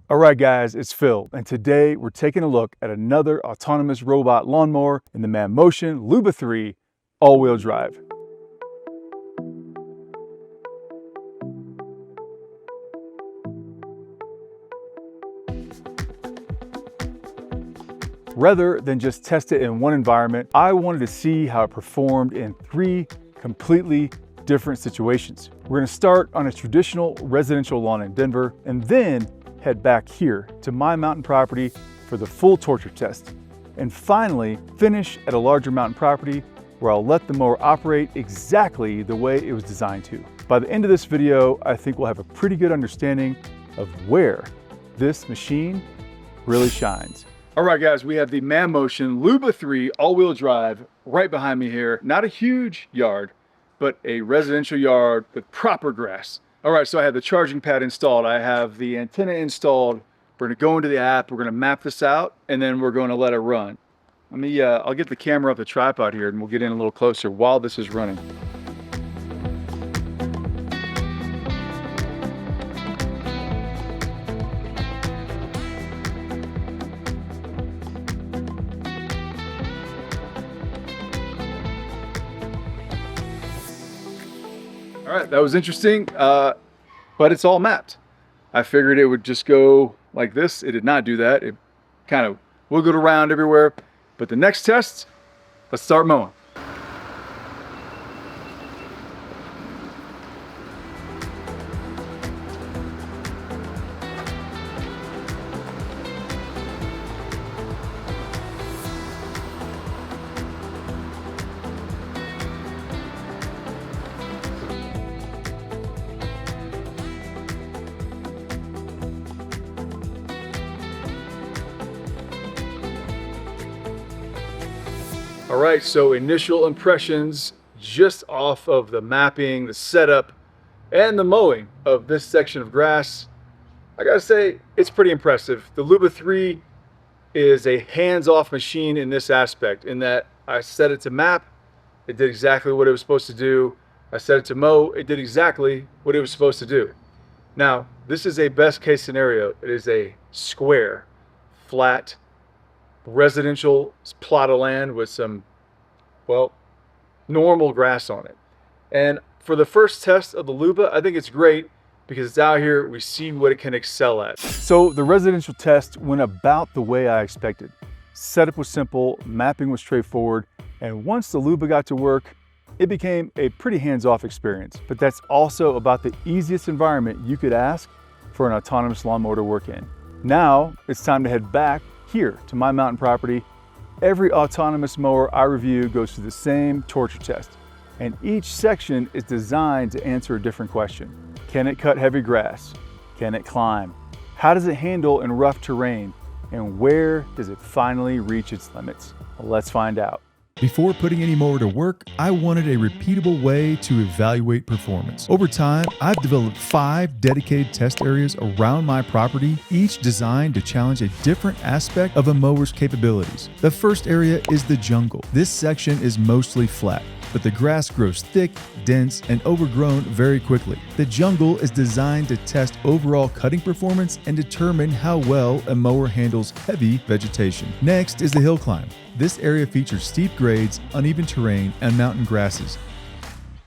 All right guys, it's Phil, and today we're taking a look at another autonomous robot lawnmower in the Mammotion LUBA 3 all-wheel drive. Rather than just test it in one environment, I wanted to see how it performed in 3 completely different situations. We're going to start on a traditional residential lawn in Denver, and then head back here to my mountain property for the full torture test. And finally, finish at a larger mountain property where I'll let the mower operate exactly the way it was designed to. By the end of this video, I think we'll have a pretty good understanding of where this machine really shines. All right guys, we have the Mammotion LUBA 3 all-wheel drive right behind me here. Not a huge yard, but a residential yard with proper grass. All right, so I have the charging pad installed. I have the antenna installed. We're gonna go into the app, we're gonna map this out, and then we're gonna let it run. I'll get the camera off the tripod here and we'll get in a little closer while this is running. All right, that was interesting, but it's all mapped. I figured it would just go like this. It did not do that. It kind of wiggled around everywhere. But the next test, let's start mowing. All right, so initial impressions just off of the mapping, the setup, and the mowing of this section of grass. I gotta say, it's pretty impressive. The LUBA 3 is a hands-off machine in this aspect, in that I set it to map, it did exactly what it was supposed to do. I set it to mow, it did exactly what it was supposed to do. Now, this is a best case scenario. It is a square, flat, residential plot of land with some, well, normal grass on it. And for the first test of the LUBA, I think it's great because it's out here, we see what it can excel at. So the residential test went about the way I expected. Setup was simple, mapping was straightforward, and once the LUBA got to work, it became a pretty hands-off experience. But that's also about the easiest environment you could ask for an autonomous lawnmower to work in. Now it's time to head back here to my mountain property. Every autonomous mower I review goes through the same torture test, and each section is designed to answer a different question. Can it cut heavy grass? Can it climb? How does it handle in rough terrain? And where does it finally reach its limits? Well, let's find out. Before putting any mower to work, I wanted a repeatable way to evaluate performance. Over time, I've developed 5 dedicated test areas around my property, each designed to challenge a different aspect of a mower's capabilities. The first area is the jungle. This section is mostly flat, but the grass grows thick, dense, and overgrown very quickly. The jungle is designed to test overall cutting performance and determine how well a mower handles heavy vegetation. Next is the hill climb. This area features steep grades, uneven terrain, and mountain grasses.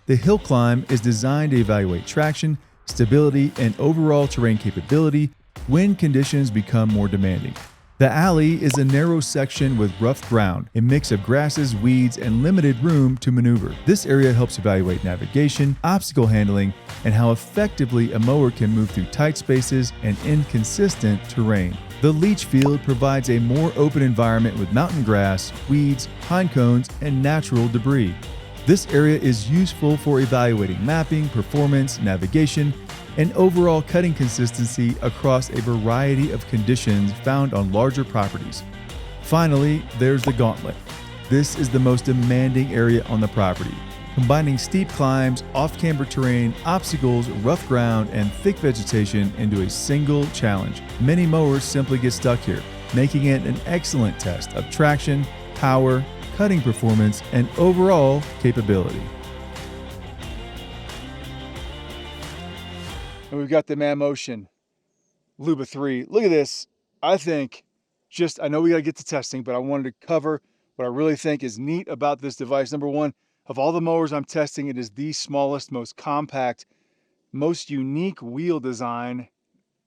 The hill climb is designed to evaluate traction, stability, and overall terrain capability when conditions become more demanding. The alley is a narrow section with rough ground, a mix of grasses, weeds, and limited room to maneuver. This area helps evaluate navigation, obstacle handling, and how effectively a mower can move through tight spaces and inconsistent terrain. The Leach field provides a more open environment with mountain grass, weeds, pine cones, and natural debris. This area is useful for evaluating mapping, performance, navigation, and overall cutting consistency across a variety of conditions found on larger properties. Finally, there's the Gauntlet. This is the most demanding area on the property, combining steep climbs, off-camber terrain, obstacles, rough ground, and thick vegetation into a single challenge. Many mowers simply get stuck here, making it an excellent test of traction, power, cutting performance, and overall capability. And we've got the Mammotion LUBA 3. Look at this. I think I know we got to get to testing, but I wanted to cover what I really think is neat about this device. Number one, of all the mowers I'm testing, it is the smallest, most compact, most unique wheel design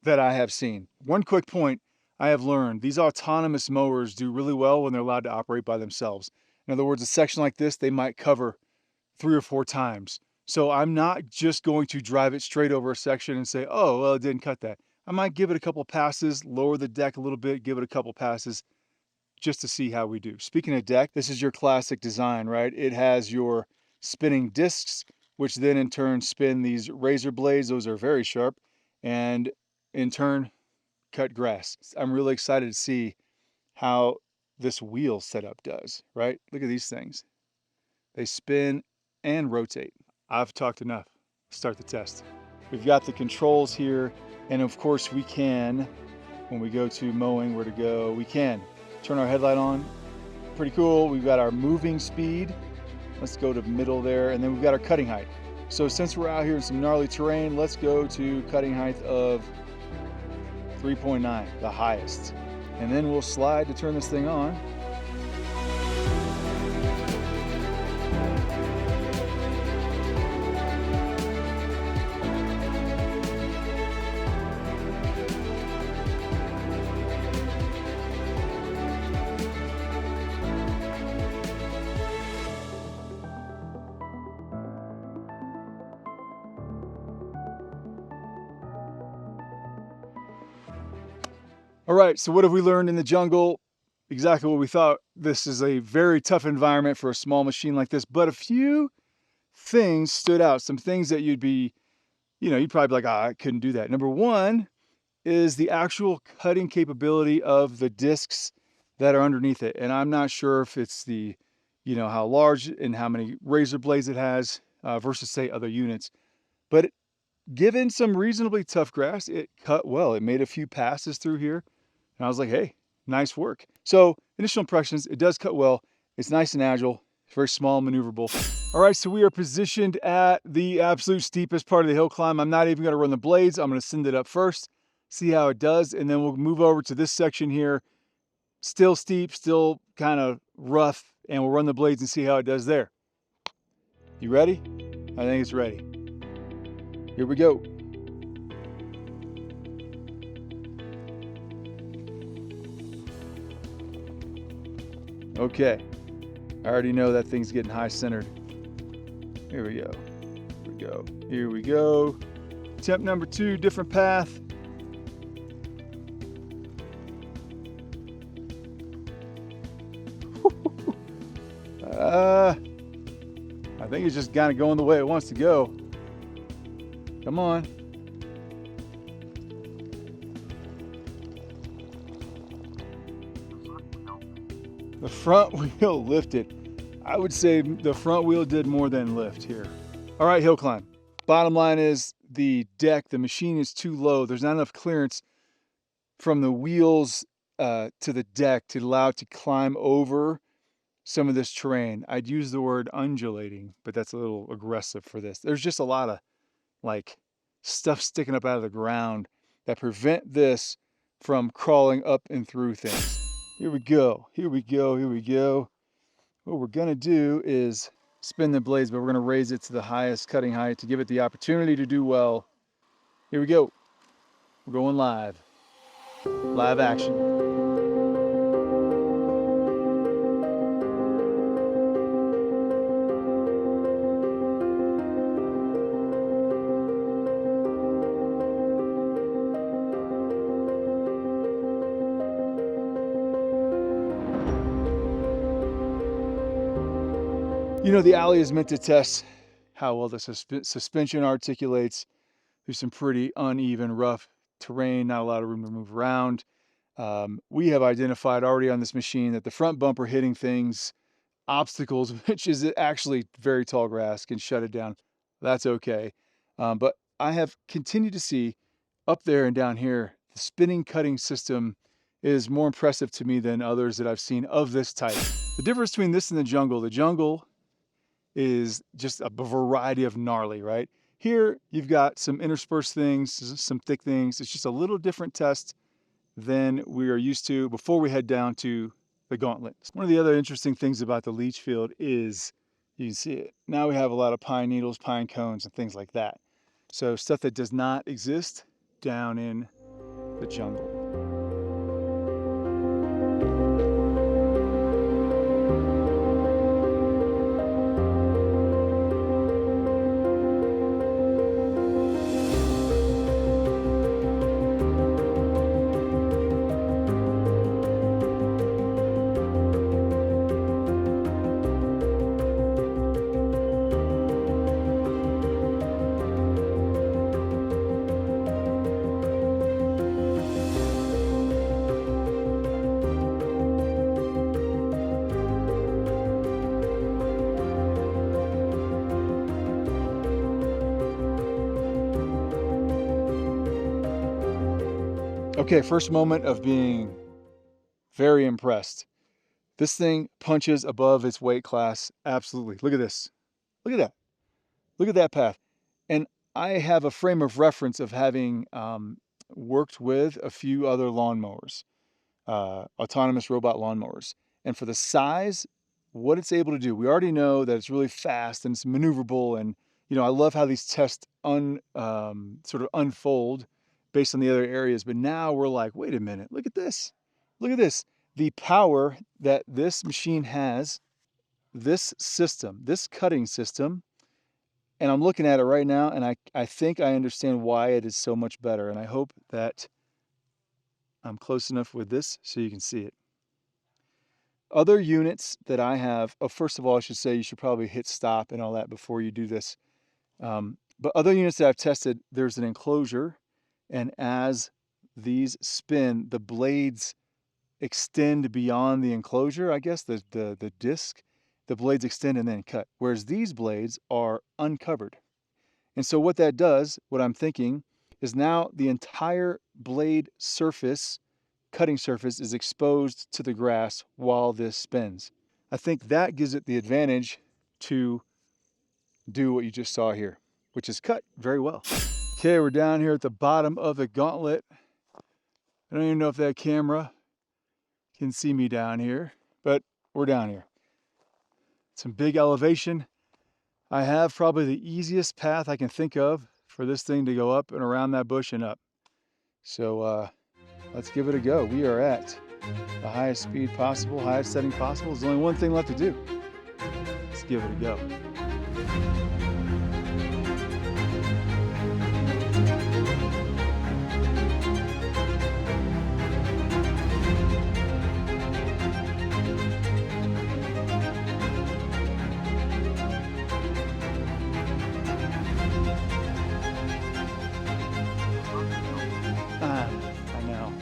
that I have seen. One quick point I have learned, these autonomous mowers do really well when they're allowed to operate by themselves. In other words, a section like this, they might cover 3 or 4 times. So I'm not just going to drive it straight over a section and say, oh, well, it didn't cut that. I might give it a couple passes, lower the deck a little bit, give it a couple passes just to see how we do. Speaking of deck, this is your classic design, right? It has your spinning discs, which then in turn spin these razor blades. Those are very sharp, and in turn cut grass. I'm really excited to see how this wheel setup does, right? Look at these things. They spin and rotate. I've talked enough. Let's start the test. We've got the controls here, and of course we can, when we go to mowing, where to go, we can turn our headlight on. Pretty cool. We've got our moving speed. Let's go to middle there, and then we've got our cutting height. So since we're out here in some gnarly terrain, let's go to cutting height of 3.9, the highest. And then we'll slide to turn this thing on. All right, so what have we learned in the jungle? Exactly what we thought. This is a very tough environment for a small machine like this, but a few things stood out. Some things that you'd probably be like, I couldn't do that. Number one is the actual cutting capability of the discs that are underneath it. And I'm not sure if it's how large and how many razor blades it has versus say other units, but given some reasonably tough grass, it cut well. It made a few passes through here. And I was like, hey, nice work. So initial impressions, it does cut well. It's nice and agile, very small, maneuverable. All right, so we are positioned at the absolute steepest part of the hill climb. I'm not even gonna run the blades. I'm gonna send it up first, see how it does, and then we'll move over to this section here. Still steep, still kind of rough, and we'll run the blades and see how it does there. You ready? I think it's ready. Here we go. Okay, I already know that thing's getting high centered. Here we go, here we go, here we go. Attempt number 2, different path. I think it's just kind of going the way it wants to go. Come on. The front wheel lifted. I would say the front wheel did more than lift here. All right, hill climb. Bottom line is the deck, the machine is too low. There's not enough clearance from the wheels to the deck to allow it to climb over some of this terrain. I'd use the word undulating, but that's a little aggressive for this. There's just a lot of stuff sticking up out of the ground that prevent this from crawling up and through things. Here we go, here we go, here we go. What we're gonna do is spin the blades, but we're gonna raise it to the highest cutting height to give it the opportunity to do well. Here we go. We're going live. Live action. The alley is meant to test how well the suspension articulates through some pretty uneven, rough terrain, not a lot of room to move around. We have identified already on this machine that the front bumper hitting things, obstacles, which is actually very tall grass, can shut it down. That's okay. But I have continued to see up there and down here, the spinning cutting system is more impressive to me than others that I've seen of this type. The difference between this and the jungle is just a variety of gnarly, right? Here, you've got some interspersed things, some thick things. It's just a little different test than we are used to before we head down to the Gauntlet. One of the other interesting things about the leach field is, you can see it. Now we have a lot of pine needles, pine cones, and things like that. So stuff that does not exist down in the jungle. Okay, first moment of being very impressed. This thing punches above its weight class. Absolutely. Look at this. Look at that. Look at that path. And I have a frame of reference of having worked with a few other lawnmowers, autonomous robot lawnmowers. And for the size, what it's able to do, we already know that it's really fast and it's maneuverable. And, you know, I love how these tests sort of unfold based on the other areas. But now we're like, wait a minute, look at this. Look at this. The power that this machine has, this system, this cutting system, and I'm looking at it right now, and I think I understand why it is so much better. And I hope that I'm close enough with this so you can see it. Other units that I have, oh, first of all, I should say you should probably hit stop and all that before you do this. But other units that I've tested, there's an enclosure, and as these spin, the blades extend beyond the enclosure, I guess, the disc. The blades extend and then cut, whereas these blades are uncovered. And so what that does, what I'm thinking, is now the entire blade surface, cutting surface, is exposed to the grass while this spins. I think that gives it the advantage to do what you just saw here, which is cut very well. Okay, we're down here at the bottom of the Gauntlet. I don't even know if that camera can see me down here, but we're down here. Some big elevation. I have probably the easiest path I can think of for this thing to go up and around that bush and up. So let's give it a go. We are at the highest speed possible, highest setting possible. There's only one thing left to do. Let's give it a go. I know.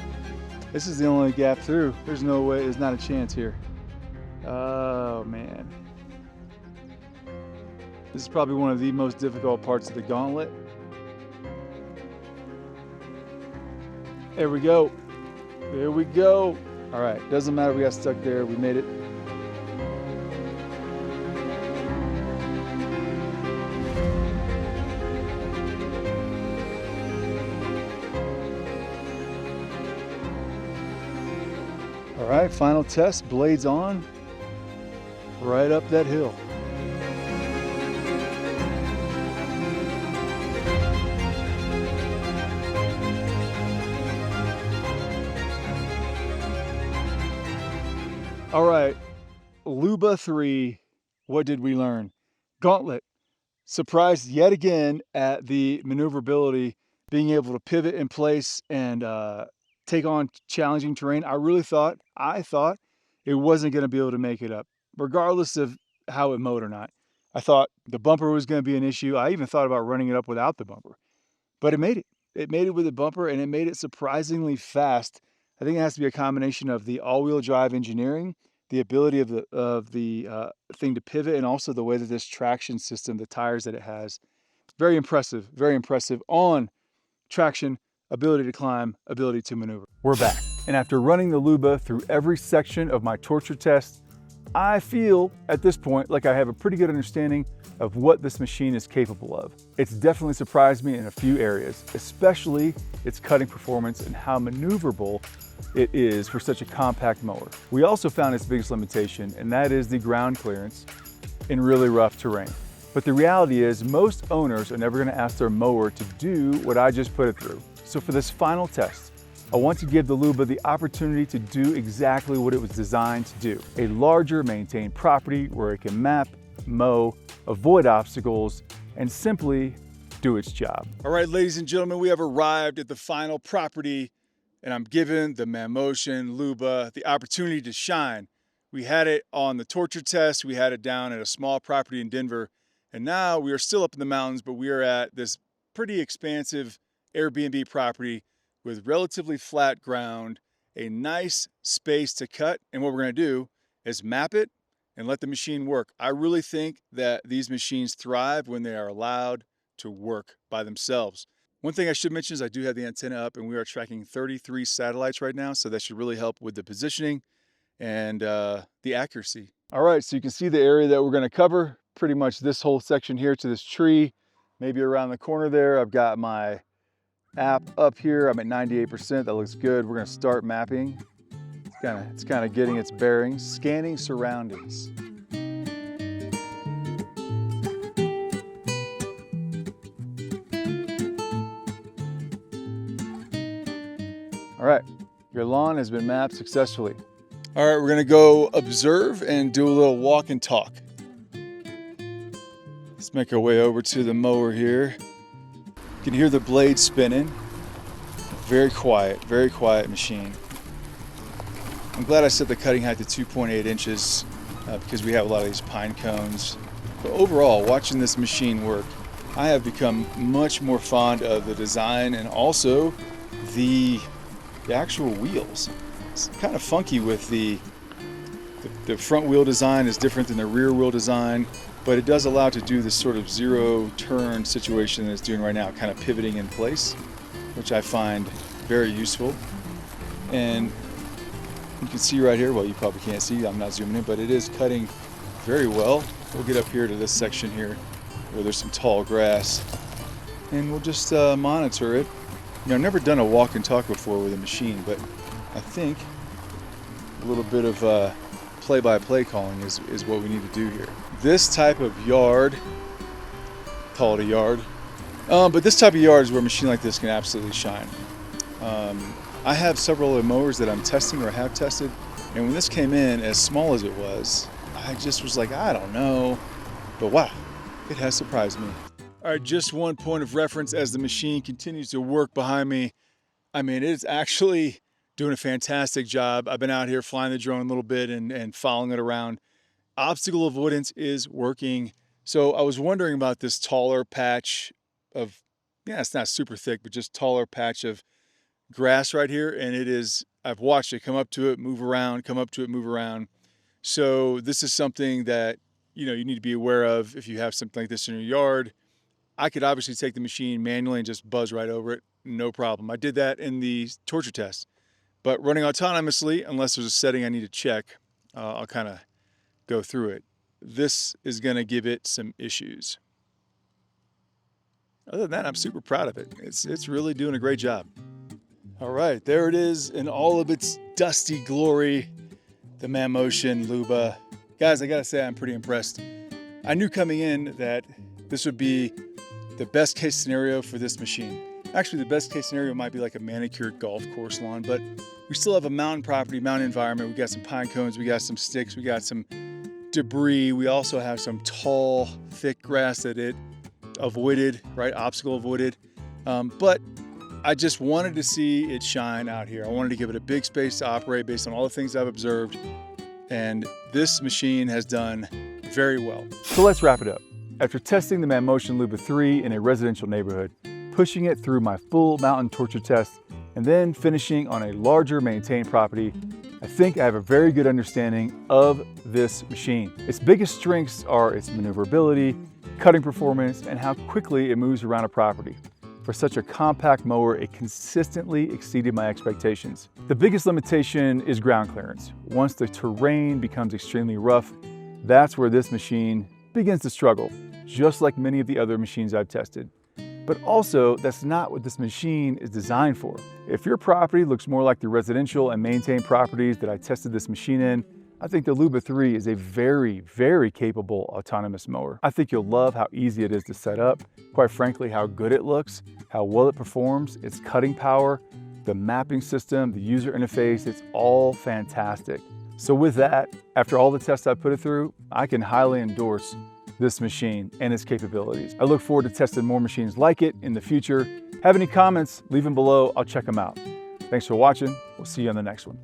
This is the only gap through. There's no way, there's not a chance here. Oh man. This is probably one of the most difficult parts of the Gauntlet. There we go. There we go. All right, doesn't matter, we got stuck there, we made it. All right, final test, blades on, right up that hill. All right, LUBA 3, what did we learn? Gauntlet, surprised yet again at the maneuverability, being able to pivot in place and take on challenging terrain. I thought it wasn't going to be able to make it up, regardless of how it mowed or not. I thought the bumper was going to be an issue. I even thought about running it up without the bumper, but it made it. It made it with the bumper, and it made it surprisingly fast. I think it has to be a combination of the all-wheel drive engineering, the ability of the thing to pivot, and also the way that this traction system, the tires that it has, very impressive on traction, ability to climb, ability to maneuver. We're back. And after running the LUBA through every section of my torture test, I feel at this point like I have a pretty good understanding of what this machine is capable of. It's definitely surprised me in a few areas, especially its cutting performance and how maneuverable it is for such a compact mower. We also found its biggest limitation, and that is the ground clearance in really rough terrain. But the reality is most owners are never going to ask their mower to do what I just put it through. So for this final test, I want to give the Luba the opportunity to do exactly what it was designed to do. A larger maintained property where it can map, mow, avoid obstacles, and simply do its job. All right, ladies and gentlemen, we have arrived at the final property, and I'm giving the Mammotion LUBA the opportunity to shine. We had it on the torture test, we had it down at a small property in Denver, and now we are still up in the mountains, but we are at this pretty expansive Airbnb property with relatively flat ground, a nice space to cut, and what we're gonna do is map it and let the machine work. I really think that these machines thrive when they are allowed to work by themselves. One thing I should mention is I do have the antenna up, and we are tracking 33 satellites right now, so that should really help with the positioning and the accuracy. All right, so you can see the area that we're gonna cover, pretty much this whole section here to this tree, maybe around the corner there. I've got my app up here. I'm at 98%. That looks good. We're going to start mapping. It's kind of getting its bearings, scanning surroundings. All right, your lawn has been mapped successfully. All right, we're going to go observe and do a little walk and talk. Let's make our way over to the mower here. You can hear the blade spinning. Very quiet machine. I'm glad I set the cutting height to 2.8 inches because we have a lot of these pine cones. But overall, watching this machine work, I have become much more fond of the design and also the actual wheels. It's kind of funky with the front wheel design is different than the rear wheel design. But it does allow it to do this sort of zero turn situation that it's doing right now, kind of pivoting in place, which I find very useful. And you can see right here, well, you probably can't see, I'm not zooming in, but it is cutting very well. We'll get up here to this section here where there's some tall grass, and we'll just monitor it. You know, I've never done a walk and talk before with a machine, but I think a little bit of play-by-play calling is what we need to do here. This type of yard, call it a yard, but this type of yard is where a machine like this can absolutely shine. I have several other mowers that I'm testing or have tested, and when this came in, as small as it was, I just was like, I don't know, but wow, it has surprised me. All right, just one point of reference as the machine continues to work behind me. I mean, it's actually doing a fantastic job. I've been out here flying the drone a little bit and following it around. Obstacle avoidance is working. So I was wondering about this taller patch of, yeah, it's not super thick, but just taller patch of grass right here. And it is, I've watched it come up to it, move around, come up to it, move around. So this is something that, you know, you need to be aware of if you have something like this in your yard. I could obviously take the machine manually and just buzz right over it, no problem. I did that in the torture test, but running autonomously, unless there's a setting I need to check, I'll kind of go through it. This is going to give it some issues. Other than that, I'm super proud of it. It's really doing a great job. All right, there it is in all of its dusty glory, the Mammotion LUBA. Guys, I gotta say I'm pretty impressed. I knew coming in that this would be the best case scenario for this machine. Actually, the best case scenario might be like a manicured golf course lawn, but we still have a mountain property, mountain environment. We got some pine cones, we got some sticks, we got some debris. We also have some tall, thick grass that it avoided, right? Obstacle avoided. But I just wanted to see it shine out here. I wanted to give it a big space to operate based on all the things I've observed. And this machine has done very well. So let's wrap it up. After testing the Mammotion LUBA 3 in a residential neighborhood, pushing it through my full mountain torture test, and then finishing on a larger maintained property, I think I have a very good understanding of this machine. Its biggest strengths are its maneuverability, cutting performance, and how quickly it moves around a property. For such a compact mower, it consistently exceeded my expectations. The biggest limitation is ground clearance. Once the terrain becomes extremely rough, that's where this machine begins to struggle, just like many of the other machines I've tested. But also, that's not what this machine is designed for. If your property looks more like the residential and maintained properties that I tested this machine in, I think the LUBA 3 is a very, very capable autonomous mower. I think you'll love how easy it is to set up, quite frankly, how good it looks, how well it performs, its cutting power, the mapping system, the user interface, it's all fantastic. So with that, after all the tests I put it through, I can highly endorse this machine and its capabilities. I look forward to testing more machines like it in the future. Have any comments, leave them below, I'll check them out. Thanks for watching, we'll see you on the next one.